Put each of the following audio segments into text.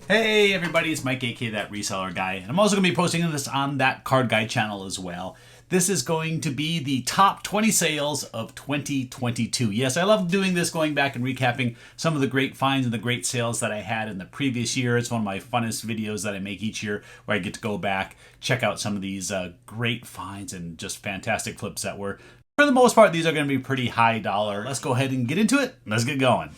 Hey everybody, it's Mike, aka That Reseller Guy, and I'm also going to be posting this on That Card Guy channel as well. This is going to be the top 20 sales of 2022. Yes, I love doing this, going back and recapping some of the great finds and the great sales that I had in the previous year. It's one of my funnest videos that I make each year, where I get to go back, check out some of these great finds and just fantastic flips that were, for the most part, these are going to be pretty high dollar. Let's go ahead and get into it. Let's get going.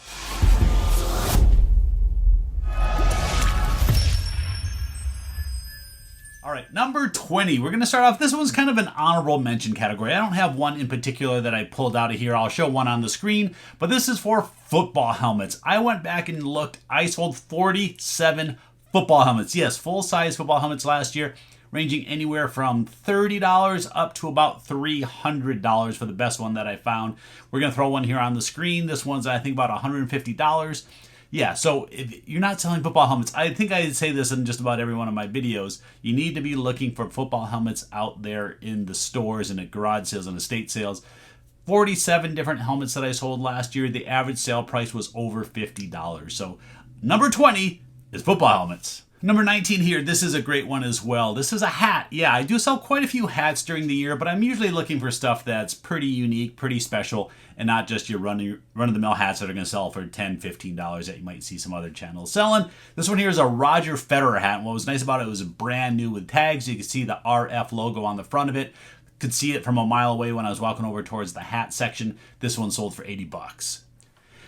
All right, number 20. We're going to start off. This one's kind of an honorable mention category. I don't have one in particular that I pulled out of here. I'll show one on the screen, but this is for football helmets. I went back and looked. I sold 47 football helmets. Yes, full-size football helmets last year, ranging anywhere from $30 up to about $300 for the best one that I found. We're going to throw one here on the screen. This one's, I think, about $150. Yeah, so if you're not selling football helmets, I think I say this in just about every one of my videos, you need to be looking for football helmets out there in the stores and at garage sales and estate sales. 47 different helmets that I sold last year. The average sale price was over $50. So number 20 is football helmets. Number 19 here, this is a great one as well. This is a hat. Yeah, I do sell quite a few hats during the year, but I'm usually looking for stuff that's pretty unique, pretty special, and not just your run-of-the-mill hats that are going to sell for $10, $15 that you might see some other channels selling. This one here is a Roger Federer hat. And what was nice about it was brand new with tags. You can see the RF logo on the front of it. Could see it from a mile away when I was walking over towards the hat section. This one sold for 80 bucks.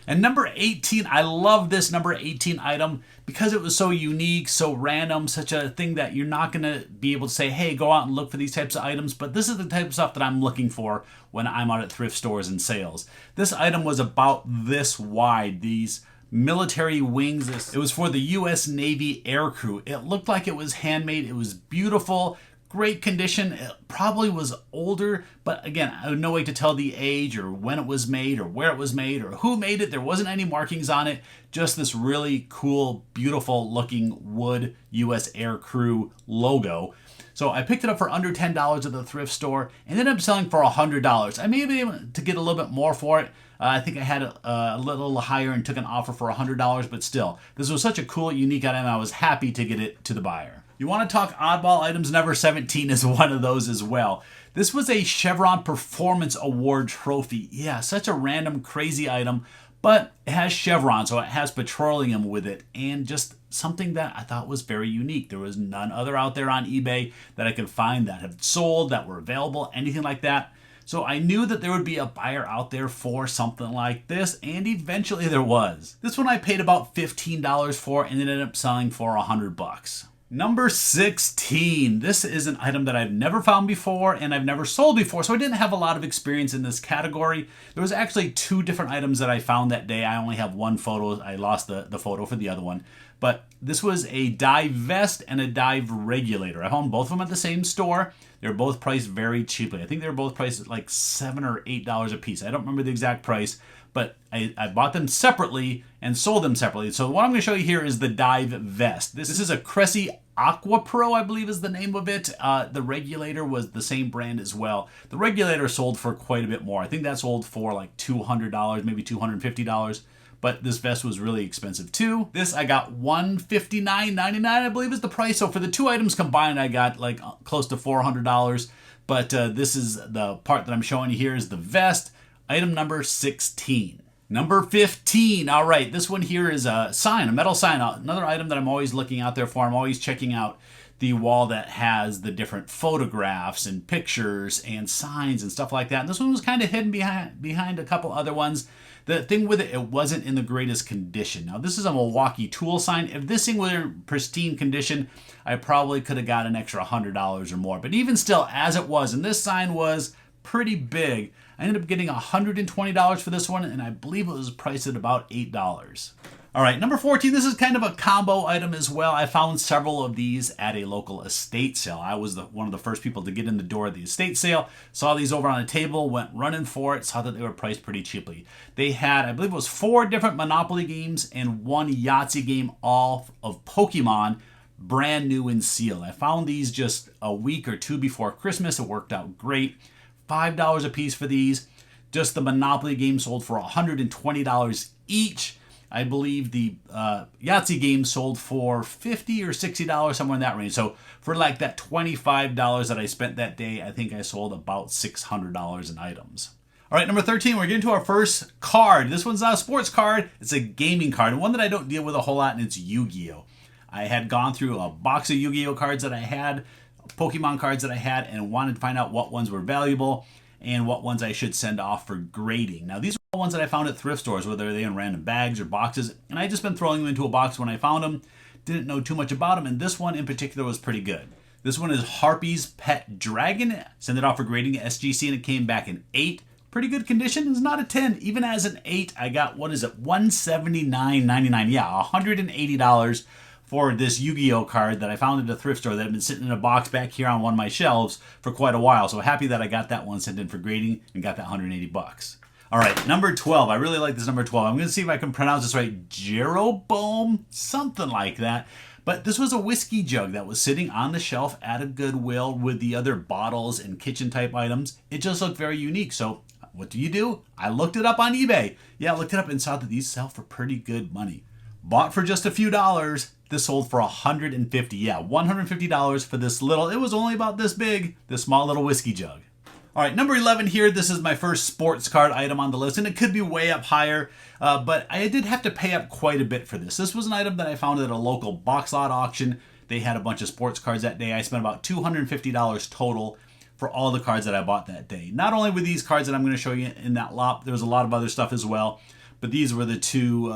And number 18, I love this number 18 item because it was so unique, so random, such a thing that you're not going to be able to say, hey, go out and look for these types of items. But this is the type of stuff that I'm looking for when I'm out at thrift stores and sales. This item was about this wide, these military wings. It was for the U.S. Navy air crew. It looked like it was handmade. It was beautiful. Great condition. It probably was older, but again, I have no way to tell the age or when it was made or where it was made or who made it. There wasn't any markings on it. Just this really cool, beautiful looking wood U.S. Air Crew logo. So I picked it up for under $10 at the thrift store and ended up selling for $100. I may be able to get a little bit more for it. I think I had a little higher and took an offer for $100, but still, this was such a cool, unique item. I was happy to get it to the buyer. You want to talk oddball items? Number 17 is one of those as well. This was a Chevron Performance Award trophy. Yeah, such a random, crazy item, but it has Chevron, so it has petroleum with it, and just something that I thought was very unique. There was none other out there on eBay that I could find that had sold, that were available, anything like that. So I knew that there would be a buyer out there for something like this, and eventually there was. This one I paid about $15 for and ended up selling for $100. Number 16. This is an item that I've never found before and I've never sold before, so I didn't have a lot of experience in this category. There was actually two different items that I found that day. I only have one photo. I lost the photo for the other one. But this was a dive vest and a dive regulator. I found both of them at the same store. They were both priced very cheaply. I think they were both priced at like $7 or $8 a piece. I don't remember the exact price, but I bought them separately and sold them separately. So what I'm going to show you here is the dive vest. This is a Cressy Aqua Pro, I believe is the name of it. The regulator was the same brand as well. The regulator sold for quite a bit more. I think that sold for like $200, maybe $250. But this vest was really expensive too. This I got $159.99, I believe is the price. So for the two items combined, I got like close to $400. But this is the part that I'm showing you here is the vest. Item number 16. Number 15. All right, this one here is a sign, a metal sign. Another item that I'm always looking out there for. I'm always checking out the wall that has the different photographs and pictures and signs and stuff like that. And this one was kind of hidden behind a couple other ones. The thing with it, it wasn't in the greatest condition. Now, this is a Milwaukee tool sign. If this thing were in pristine condition, I probably could have got an extra $100 or more. But even still, as it was, and this sign was pretty big, I ended up getting $120 for this one, and I believe it was priced at about $8. All right, number 14, this is kind of a combo item as well. I found several of these at a local estate sale. I was one of the first people to get in the door of the estate sale, saw these over on a table, went running for it, saw that they were priced pretty cheaply. They had, I believe it was 4 different Monopoly games and 1 Yahtzee game, all of Pokemon, brand new and sealed. I found these just a week or two before Christmas. It worked out great. $5 a piece for these. Just the Monopoly game sold for $120 each. I believe the Yahtzee game sold for $50 or $60, somewhere in that range. So for like that $25 that I spent that day, I think I sold about $600 in items. All right, number 13, we're getting to our first card. This one's not a sports card. It's a gaming card, and one that I don't deal with a whole lot, and it's Yu-Gi-Oh! I had gone through a box of Yu-Gi-Oh! Cards that I had, Pokemon cards that I had, and wanted to find out what ones were valuable and what ones I should send off for grading. Now, these are all ones that I found at thrift stores, whether they're in random bags or boxes, and I just been throwing them into a box when I found them. Didn't know too much about them, and this one in particular was pretty good. This one is Harpy's Pet Dragon. Sent it off for grading at SGC, and it came back in 8. Pretty good condition. It's not a 10. Even as an 8, I got, what is it, $179.99. Yeah, $180 for this Yu-Gi-Oh card that I found at a thrift store that had been sitting in a box back here on one of my shelves for quite a while. So happy that I got that one sent in for grading and got that $180. All right, number 12. I really like this number 12. I'm going to see if I can pronounce this right. Jeroboam, something like that. But this was a whiskey jug that was sitting on the shelf at a Goodwill with the other bottles and kitchen type items. It just looked very unique. So what do? I looked it up on eBay. Yeah, I looked it up and saw that these sell for pretty good money. Bought for just a few dollars. This sold for $150. Yeah, $150 for this little, it was only about this big, this small little whiskey jug. All right, number 11 here. This is my first sports card item on the list, and it could be way up higher, but I did have to pay up quite a bit for this. This was an item that I found at a local box lot auction. They had a bunch of sports cards that day. I spent about $250 total for all the cards that I bought that day. Not only with these cards that I'm going to show you in that lot, there was a lot of other stuff as well, but these were the two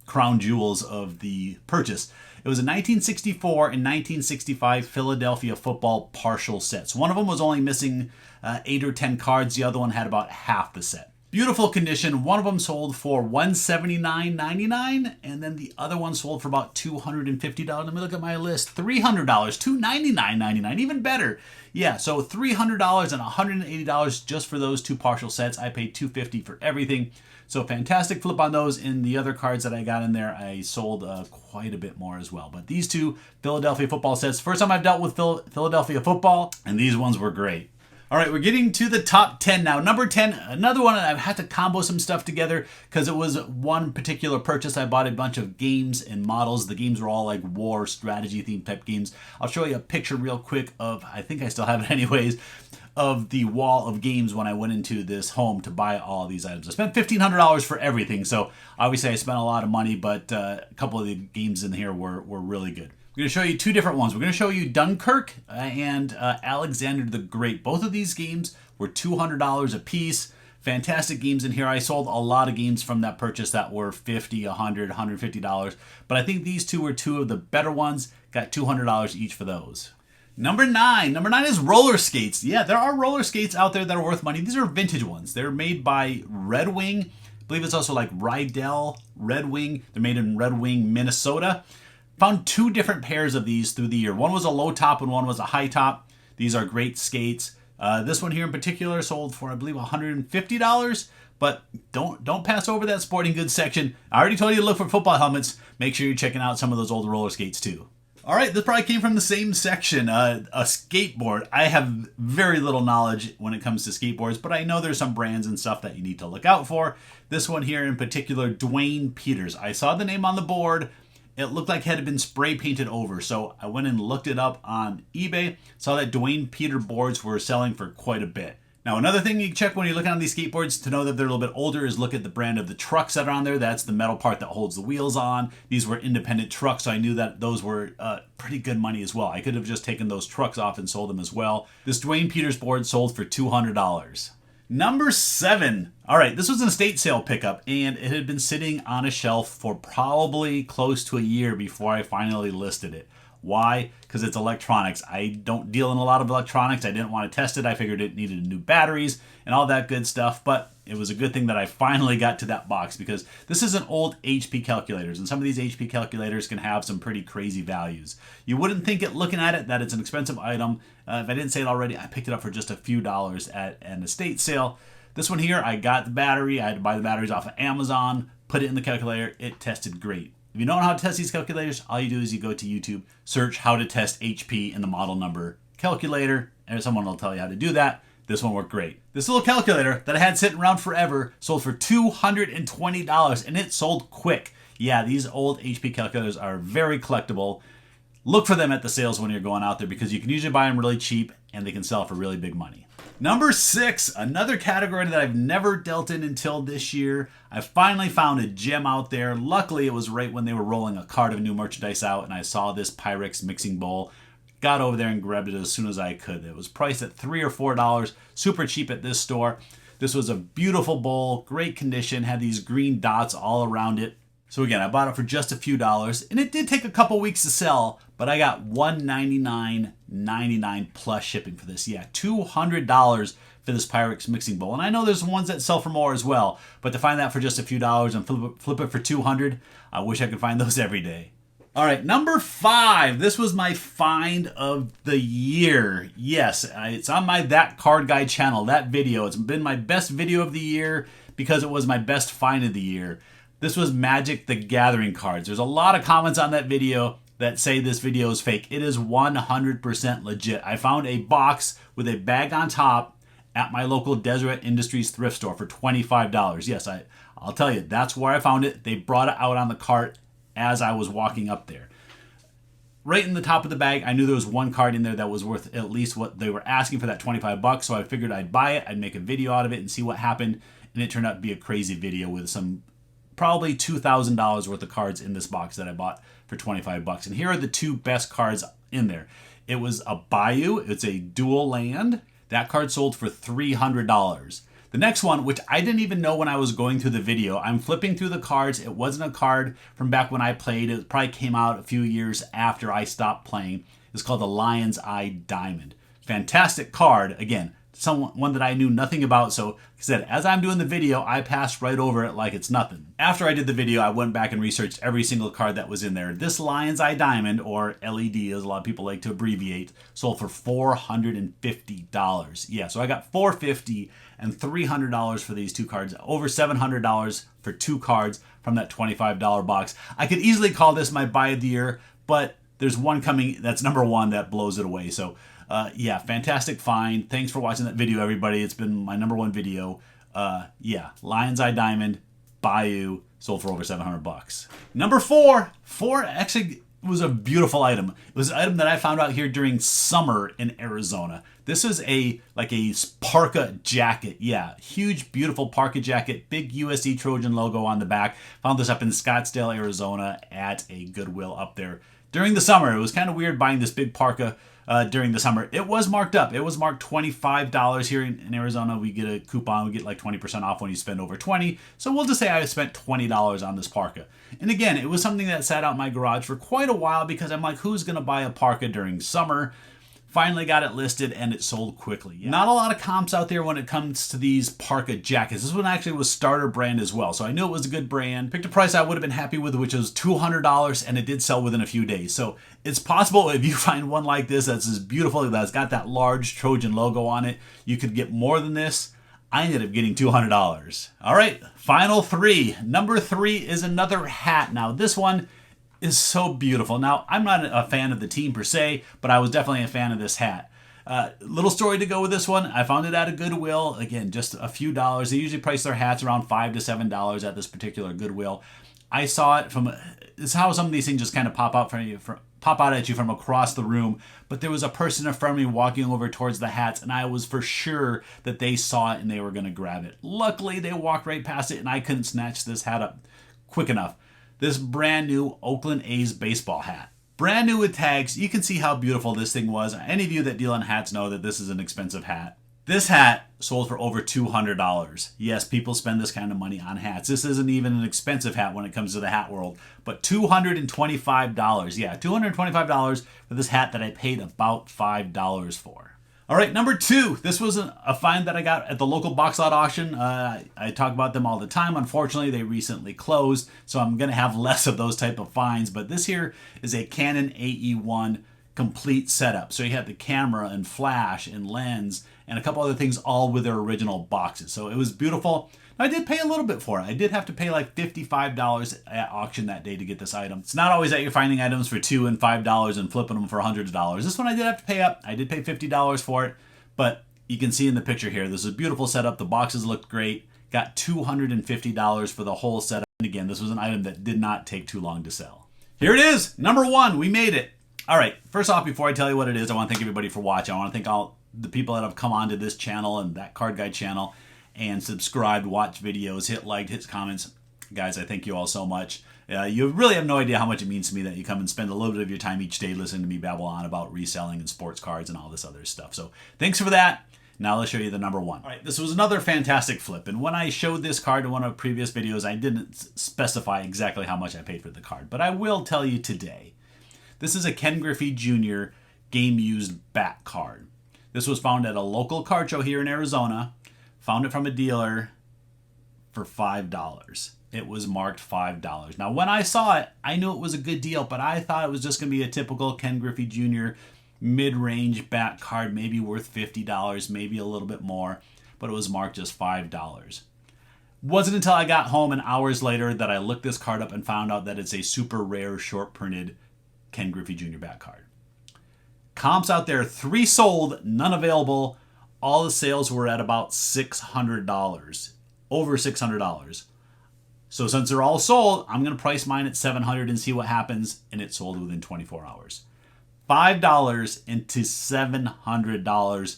crown jewels of the purchase. It was a 1964 and 1965 Philadelphia football partial sets. One of them was only missing 8 or 10 cards. The other one had about half the set. Beautiful condition. One of them sold for $179.99, and then the other one sold for about $250. Let me look at my list. $300, $299.99, even better. Yeah, so $300 and $180 just for those two partial sets. I paid $250 for everything. So fantastic flip on those. In the other cards that I got in there, I sold quite a bit more as well. But these two Philadelphia football sets, first time I've dealt with Philadelphia football, and these ones were great. All right, we're getting to the top 10 now. Number 10, another one, I've had to combo some stuff together because it was one particular purchase. I bought a bunch of games and models. The games were all like war, strategy themed type games. I'll show you a picture real quick of, I think I still have it anyways, of the wall of games when I went into this home to buy all these items. I spent $1,500 for everything, so obviously I spent a lot of money, but a couple of the games in here were really good. I'm going to show you two different ones. We're going to show you Dunkirk and Alexander the Great. Both of these games were $200 a piece. Fantastic games in here. I sold a lot of games from that purchase that were $50, $100, $150, but I think these two were two of the better ones. Got $200 each for those. Number 9. Number 9 is roller skates. Yeah, there are roller skates out there that are worth money. These are vintage ones. They're made by Red Wing. I believe it's also like Rydell Red Wing. They're made in Red Wing, Minnesota. Found two different pairs of these through the year. One was a low top and one was a high top. These are great skates. This one here in particular sold for, I believe, $150. But don't pass over that sporting goods section. I already told you to look for football helmets. Make sure you're checking out some of those old roller skates too. All right, this probably came from the same section, a skateboard. I have very little knowledge when it comes to skateboards, but I know there's some brands and stuff that you need to look out for. This one here in particular, Dwayne Peters. I saw the name on the board. It looked like it had been spray painted over, so I went and looked it up on eBay. Saw that Dwayne Peter boards were selling for quite a bit. Now, another thing you check when you're looking on these skateboards to know that they're a little bit older is look at the brand of the trucks that are on there. That's the metal part that holds the wheels on. These were independent trucks, so I knew that those were pretty good money as well. I could have just taken those trucks off and sold them as well. This Dwayne Peters board sold for $200. Number 7. All right, this was an estate sale pickup, and it had been sitting on a shelf for probably close to a year before I finally listed it. Why? Because it's electronics. I don't deal in a lot of electronics. I didn't want to test it. I figured it needed new batteries and all that good stuff, but it was a good thing that I finally got to that box because this is an old HP calculators, and some of these HP calculators can have some pretty crazy values. You wouldn't think it looking at it that it's an expensive item. If I didn't say it already, I picked it up for just a few dollars at an estate sale. This one here, I got the battery. I had to buy the batteries off of Amazon, put it in the calculator. It tested great. If you don't know how to test these calculators, all you do is you go to YouTube, search how to test HP and the model number calculator, and someone will tell you how to do that. This one worked great. This little calculator that I had sitting around forever sold for $220, and it sold quick. Yeah, these old HP calculators are very collectible. Look for them at the sales when you're going out there because you can usually buy them really cheap and they can sell for really big money. Number 6, another category that I've never dealt in until this year. I finally found a gem out there. Luckily, it was right when they were rolling a cart of new merchandise out, and I saw this Pyrex mixing bowl. Got over there and grabbed it as soon as I could. It was priced at $3 or $4, super cheap at this store. This was a beautiful bowl, great condition, had these green dots all around it. So again, I bought it for just a few dollars, and it did take a couple weeks to sell, but I got $199.99 plus shipping for this. Yeah, $200 for this Pyrex mixing bowl. And I know there's ones that sell for more as well, but to find that for just a few dollars and flip it for $200, I wish I could find those every day. All right, number 5. This was my find of the year. Yes, it's on my That Card Guy channel, that video. It's been my best video of the year because it was my best find of the year. This was Magic the Gathering cards. There's a lot of comments on that video that say this video is fake. It is 100% legit. I found a box with a bag on top at my local Deseret Industries thrift store for $25. Yes, I'll tell you, that's where I found it. They brought it out on the cart as I was walking up there. Right in the top of the bag, I knew there was one card in there that was worth at least what they were asking for, that $25. So I figured I'd buy it, I'd make a video out of it and see what happened. And it turned out to be a crazy video with some probably $2,000 worth of cards in this box that I bought for $25. And here are the 2 best cards in there. It was a Bayou. It's a dual land. That card sold for $300. The next one, which I didn't even know when I was going through the video, I'm flipping through the cards. It wasn't a card from back when I played. It probably came out a few years after I stopped playing. It's called the Lion's Eye Diamond. Fantastic card. Again, one that I knew nothing about. So, like I said, as I'm doing the video, I passed right over it like it's nothing. After I did the video, I went back and researched every single card that was in there. This Lion's Eye Diamond, or LED as a lot of people like to abbreviate, sold for $450. Yeah, so I got $450 and $300 for these 2 cards. Over $700 for 2 cards from that $25 box. I could easily call this my buy of the year, but there's one coming that's number 1 that blows it away. So yeah, fantastic find. Thanks for watching that video, everybody. It's been my number 1 video. Yeah, Lion's Eye Diamond, Bayou, sold for over $700. Number 4 actually was a beautiful item. It was an item that I found out here during summer in Arizona. This is like a parka jacket. Yeah, huge, beautiful parka jacket. Big USD Trojan logo on the back. Found this up in Scottsdale, Arizona at a Goodwill up there. During the summer, it was kind of weird buying this big parka during the summer. It was marked up. It was marked $25 here in Arizona. We get a coupon. We get like 20% off when you spend over $20. So we'll just say I spent $20 on this parka. And again, it was something that sat out in my garage for quite a while because I'm like, who's going to buy a parka during summer? Finally got it listed and it sold quickly. Yeah. Not a lot of comps out there when it comes to these parka jackets. This one actually was starter brand as well, so I knew it was a good brand. Picked a price I would have been happy with, which was $200, and it did sell within a few days. So it's possible if you find one like this that's as beautiful, that's got that large Trojan logo on it, you could get more than this. I ended up getting $200. All right, final 3. Number 3 is another hat. Now this one is so beautiful. Now, I'm not a fan of the team per se, but I was definitely a fan of this hat. Little story to go with this one. I found it at a Goodwill. Again, just a few dollars. They usually price their hats around $5 to $7 at this particular Goodwill. I saw it from. It's how some of these things just kind of pop out at you from across the room. But there was a person in front of me walking over towards the hats, and I was for sure that they saw it and they were going to grab it. Luckily, they walked right past it, and I couldn't snatch this hat up quick enough. This brand new Oakland A's baseball hat. Brand new with tags. You can see how beautiful this thing was. Any of you that deal in hats know that this is an expensive hat. This hat sold for over $200. Yes, people spend this kind of money on hats. This isn't even an expensive hat when it comes to the hat world, but $225. Yeah, $225 for this hat that I paid about $5 for. All right, number 2. This was a find that I got at the local box lot auction. I talk about them all the time. Unfortunately, they recently closed, so I'm going to have less of those type of finds. But this here is a Canon AE1 complete setup. So you have the camera and flash and lens and a couple other things all with their original boxes. So it was beautiful. I did pay a little bit for it. I did have to pay like $55 at auction that day to get this item. It's not always that you're finding items for $2 and $5 and flipping them for hundreds of dollars. This one I did have to pay up. I did pay $50 for it, but you can see in the picture here, this is a beautiful setup. The boxes looked great. Got $250 for the whole setup. Again, this was an item that did not take too long to sell. Here it is, number 1. We made it. All right, first off, before I tell you what it is, I want to thank everybody for watching. I want to thank all the people that have come onto this channel and that card guide channel and subscribed, watched videos, hit like, hit comments. Guys, I thank you all so much. You really have no idea how much it means to me that you come and spend a little bit of your time each day listening to me babble on about reselling and sports cards and all this other stuff. So thanks for that. Now let's show you the number 1. All right, this was another fantastic flip. And when I showed this card in one of previous videos, I didn't specify exactly how much I paid for the card. But I will tell you today. This is a Ken Griffey Jr. game-used back card. This was found at a local card show here in Arizona. Found it from a dealer for $5. It was marked $5. Now, when I saw it, I knew it was a good deal, but I thought it was just going to be a typical Ken Griffey Jr. mid-range back card, maybe worth $50, maybe a little bit more, but it was marked just $5. Wasn't until I got home and hours later that I looked this card up and found out that it's a super rare short printed Ken Griffey Jr. back card. Comps out there, 3 sold, none available. All the sales were at about $600, over $600. So since they're all sold, I'm going to price mine at $700 and see what happens, and it sold within 24 hours. $5 into $700.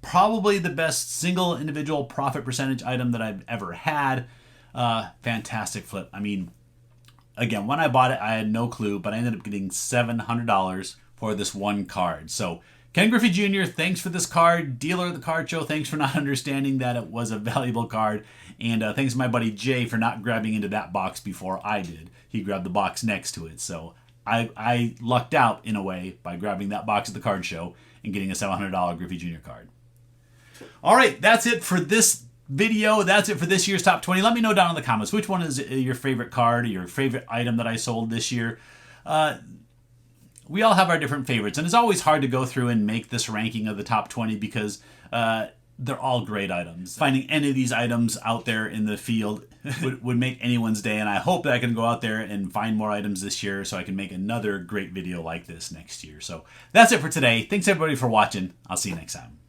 Probably the best single individual profit percentage item that I've ever had. Fantastic flip. I mean, again, when I bought it, I had no clue, but I ended up getting $700 for this one card. So Ken Griffey Jr., thanks for this card. Dealer at the card show, thanks for not understanding that it was a valuable card. And thanks to my buddy Jay for not grabbing into that box before I did. He grabbed the box next to it. So I lucked out in a way by grabbing that box at the card show and getting a $700 Griffey Jr. card. All right, that's it for this video. That's it for this year's top 20. Let me know down in the comments which one is your favorite card or your favorite item that I sold this year. We all have our different favorites, and it's always hard to go through and make this ranking of the top 20 because they're all great items. Finding any of these items out there in the field would make anyone's day, and I hope that I can go out there and find more items this year so I can make another great video like this next year. So that's it for today. Thanks everybody for watching. I'll see you next time.